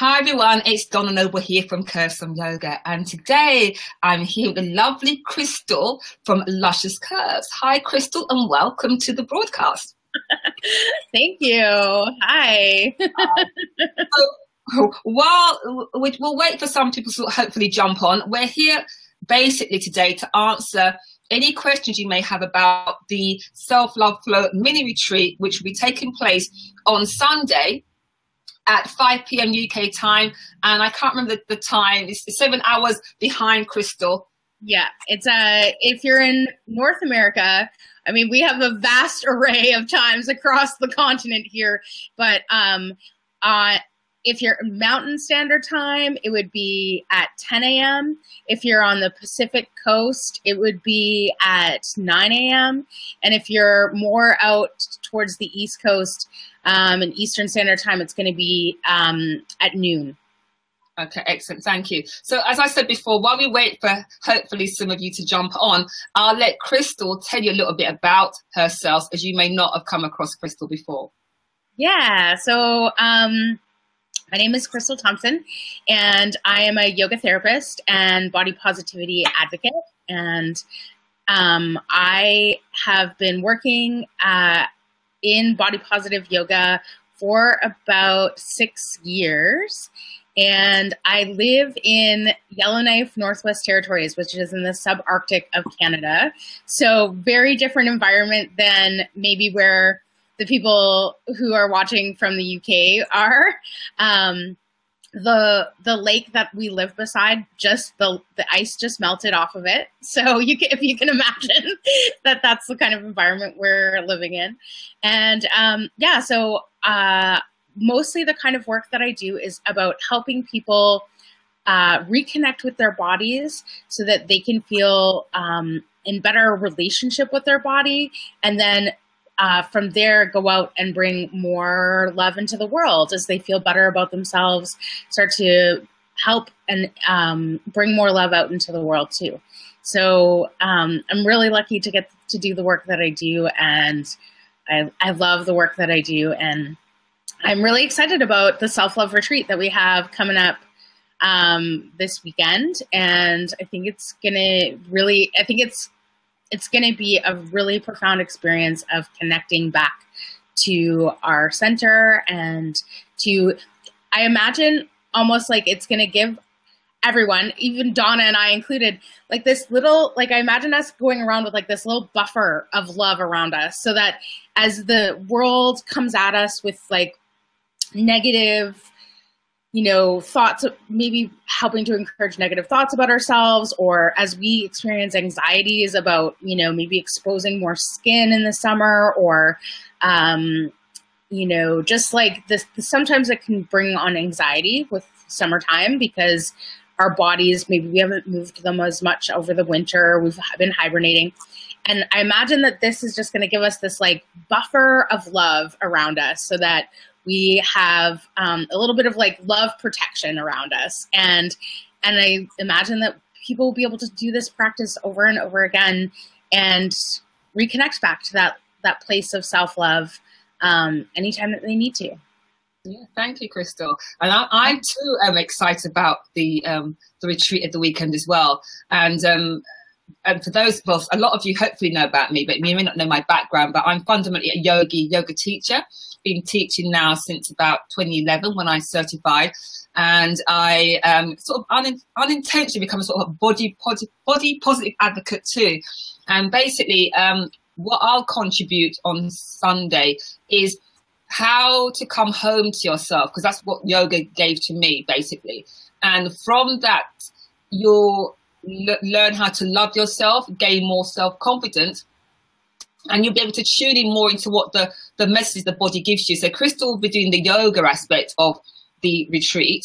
Hi everyone, it's Donna Noble here from Krystal Yoga, and today I'm here with the lovely Krystal from Luscious Curves. Hi Krystal, and welcome to the broadcast. Thank you. Hi. So, while we'll wait for some people to hopefully jump on, we're here basically today to answer any questions you may have about the Self-Love Flow mini retreat, which will be taking place on Sunday at 5 p.m. UK time, and I can't remember the time. It's 7 hours behind Krystal. Yeah, it's if you're in North America, I mean, we have a vast array of times across the continent here, but if you're Mountain Standard Time, it would be at 10 a.m. If you're on the Pacific Coast, it would be at 9 a.m. And if you're more out towards the East Coast, in Eastern Standard Time, it's going to be at noon. Okay, excellent. Thank you. So as I said before, while we wait for hopefully some of you to jump on, I'll let Krystal tell you a little bit about herself, as you may not have come across Krystal before. Yeah, so my name is Krystal Thompson, and I am a yoga therapist and body positivity advocate. And I have been working in body positive yoga for about 6 years. And I live in Yellowknife, Northwest Territories, which is in the subarctic of Canada. So very different environment than maybe where the people who are watching from the UK are. The lake that we live beside, just the ice just melted off of it. So if you can imagine that's the kind of environment we're living in. And so mostly the kind of work that I do is about helping people reconnect with their bodies so that they can feel in better relationship with their body, and then from there go out and bring more love into the world as they feel better about themselves, start to help and bring more love out into the world too. So I'm really lucky to get to do the work that I do, and I love the work that I do, and I'm really excited about the self-love retreat that we have coming up this weekend. And I think it's going to be a really profound experience of connecting back to our center, and I imagine almost like it's going to give everyone, even Donna and I included, like this little, like I imagine us going around with like this little buffer of love around us, so that as the world comes at us with like negative, thoughts, maybe helping to encourage negative thoughts about ourselves, or as we experience anxieties about, maybe exposing more skin in the summer, or, just like this, sometimes it can bring on anxiety with summertime because our bodies, maybe we haven't moved them as much over the winter. We've been hibernating. And I imagine that this is just going to give us this like buffer of love around us, so that we have a little bit of like love protection around us. And I imagine that people will be able to do this practice over and over again and reconnect back to that place of self-love anytime that they need to. Yeah, thank you, Krystal. And I too am excited about the retreat at the weekend as well. And for those, well, a lot of you hopefully know about me, but you may not know my background, but I'm fundamentally a yoga teacher. Been teaching now since about 2011 when I certified, and I sort of unintentionally become a sort of body positive advocate too. And basically, what I'll contribute on Sunday is how to come home to yourself, because that's what yoga gave to me basically. And from that, you'll learn how to love yourself, gain more self-confidence, and you'll be able to tune in more into what the message the body gives you. So Krystal will be doing the yoga aspect of the retreat,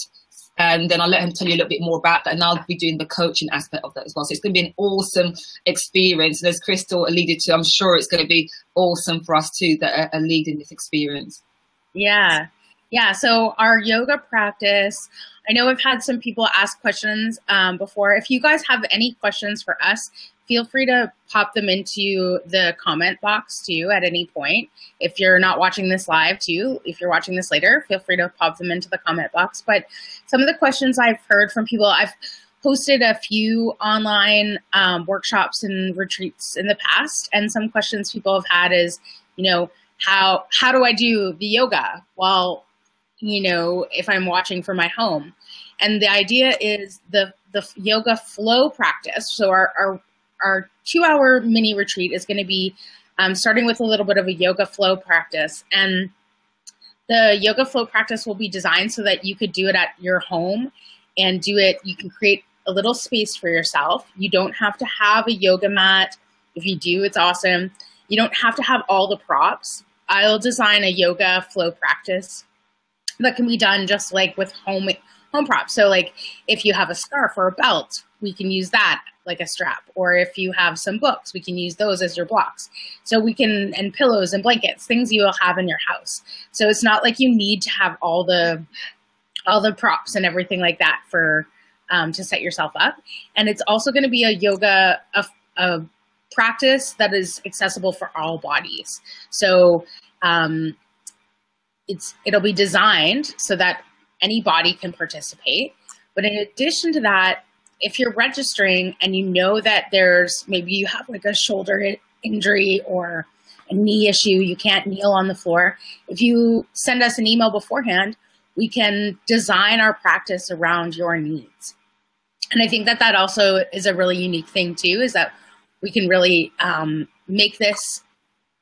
and then I'll let him tell you a little bit more about that, and I'll be doing the coaching aspect of that as well. So it's going to be an awesome experience. And as Krystal alluded to, I'm sure it's going to be awesome for us too that are leading this experience. Yeah. Yeah. So our yoga practice, I know I've had some people ask questions before. If you guys have any questions for us, feel free to pop them into the comment box too at any point. If you're not watching this live too, if you're watching this later, feel free to pop them into the comment box. But some of the questions I've heard from people, I've hosted a few online workshops and retreats in the past, and some questions people have had is, you know, how do I do the yoga while, you know, if I'm watching from my home? And the idea is the yoga flow practice. So our 2-hour mini retreat is going to be starting with a little bit of a yoga flow practice. And the yoga flow practice will be designed so that you could do it at your home and do it. You can create a little space for yourself. You don't have to have a yoga mat. If you do, it's awesome. You don't have to have all the props. I'll design a yoga flow practice that can be done just like with home props. So like if you have a scarf or a belt, we can use that like a strap. Or if you have some books, we can use those as your blocks. So we can, and pillows and blankets, things you will have in your house. So it's not like you need to have all the props and everything like that for to set yourself up. And it's also going to be a yoga a practice that is accessible for all bodies. So it'll be designed so that any body can participate. But in addition to that, if you're registering and you know that maybe you have like a shoulder injury or a knee issue, you can't kneel on the floor, if you send us an email beforehand, we can design our practice around your needs. And I think that also is a really unique thing too, is that we can really make this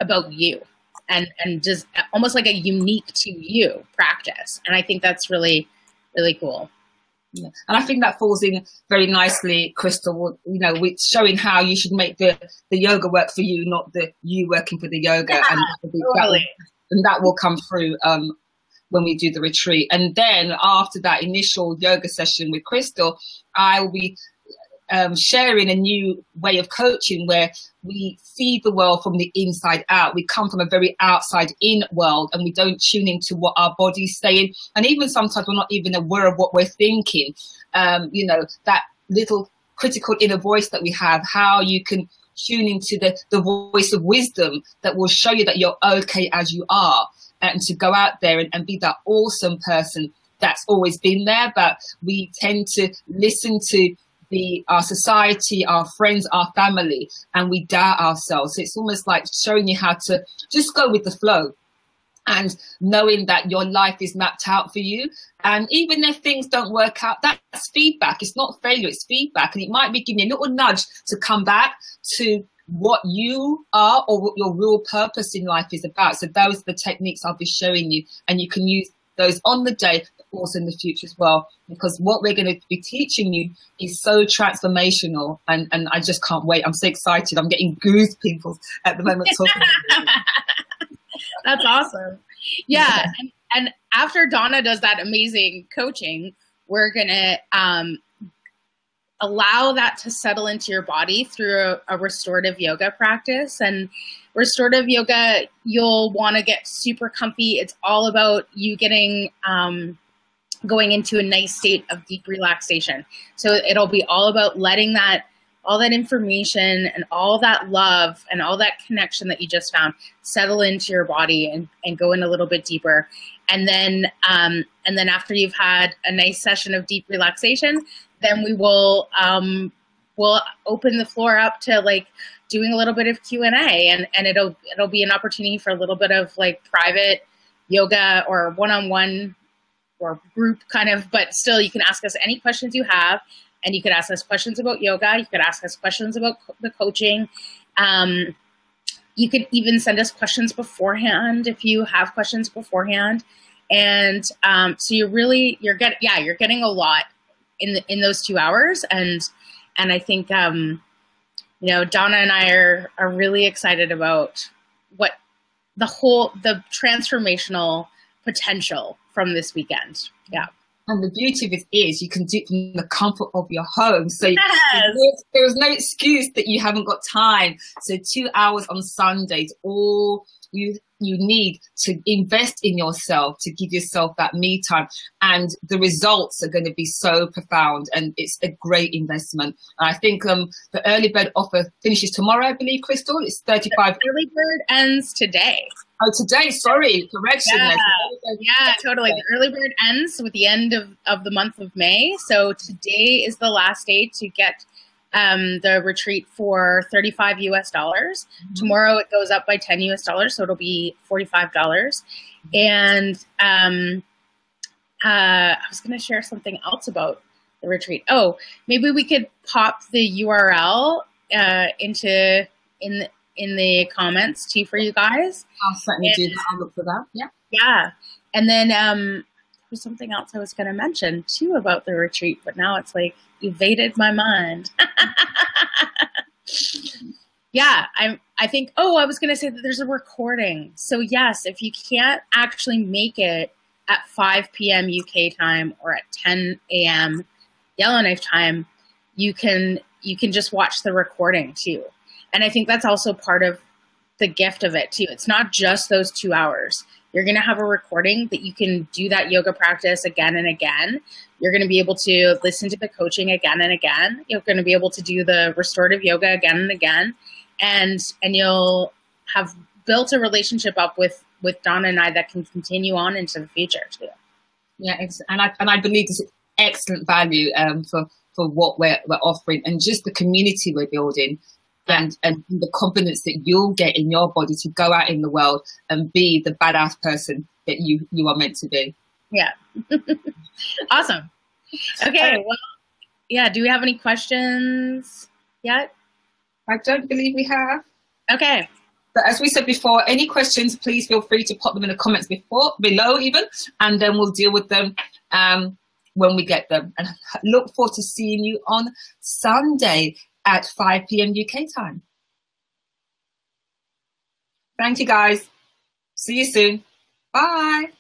about you and just almost like a unique to you practice. And I think that's really, really cool. Yeah. And I think that falls in very nicely, Krystal, you know, with showing how you should make the yoga work for you, not you working for the yoga. Yeah, and that will come through when we do the retreat. And then after that initial yoga session with Krystal, I will be sharing a new way of coaching where we see the world from the inside out. We come from a very outside in world and we don't tune into what our body's saying. And even sometimes we're not even aware of what we're thinking. You know, that little critical inner voice that we have, how you can tune into the voice of wisdom that will show you that you're okay as you are, and to go out there and be that awesome person that's always been there. But we tend to listen to our society, our friends, our family, and we doubt ourselves. So it's almost like showing you how to just go with the flow and knowing that your life is mapped out for you. And even if things don't work out, that's feedback. It's not failure, it's feedback. And it might be giving you a little nudge to come back to what you are or what your real purpose in life is about. So those are the techniques I'll be showing you, and you can use those on the day, but also in the future as well, because what we're going to be teaching you is so transformational, and I just can't wait. I'm so excited. I'm getting goose pimples at the moment talking about it. That's awesome. Yeah. And after Donna does that amazing coaching, we're going to allow that to settle into your body through a restorative yoga practice. And restorative yoga, you'll want to get super comfy. It's all about you getting, going into a nice state of deep relaxation. So it'll be all about letting all that information and all that love and all that connection that you just found settle into your body and go in a little bit deeper. And then after you've had a nice session of deep relaxation, then we will, we'll open the floor up to like doing a little bit of Q&A, and it'll be an opportunity for a little bit of like private yoga or one-on-one or group kind of, but still you can ask us any questions you have, and you could ask us questions about yoga. You could ask us questions about the coaching. You could even send us questions beforehand if you have questions beforehand. And so you're getting a lot in those 2 hours. And I think, you know, Donna and I are really excited about what the transformational potential from this weekend. Yeah. And the beauty of it is you can do it from the comfort of your home. So Yes. there is no excuse that you haven't got time. So 2 hours on Sundays, all you need to invest in yourself, to give yourself that me time. And the results are going to be so profound, and it's a great investment. And I think the early bird offer finishes tomorrow, I believe, Krystal. It's 35. The early bird ends today. Oh, today, sorry, correction. Yeah, totally. The early bird ends with the end of the month of May. So today is the last day to get the retreat for $35 US. Tomorrow it goes up by $10 US, so it'll be $45. And I was going to share something else about the retreat. Oh, maybe we could pop the URL in the comments too for you guys. I'll certainly do that. I'll look for that. Yeah. Yeah. And then there's something else I was going to mention too about the retreat, but now it's like evaded my mind. Yeah. I think, I was going to say that there's a recording. So yes, if you can't actually make it at 5 p.m. UK time or at 10 a.m. Yellowknife time, you can just watch the recording too. And I think that's also part of the gift of it too. It's not just those 2 hours. You're going to have a recording that you can do that yoga practice again and again. You're going to be able to listen to the coaching again and again. You're going to be able to do the restorative yoga again and again. And you'll have built a relationship up with Donna and I that can continue on into the future too. Yeah, and I believe this is excellent value for what we're offering, and just the community we're building. And the confidence that you'll get in your body to go out in the world and be the badass person that you are meant to be. Yeah. Awesome. Okay. Well, yeah. Do we have any questions yet? I don't believe we have. Okay. But as we said before, any questions, please feel free to pop them in the comments below even, and then we'll deal with them when we get them. And look forward to seeing you on Sunday at 5 p.m. UK time. Thank you, guys. See you soon. Bye.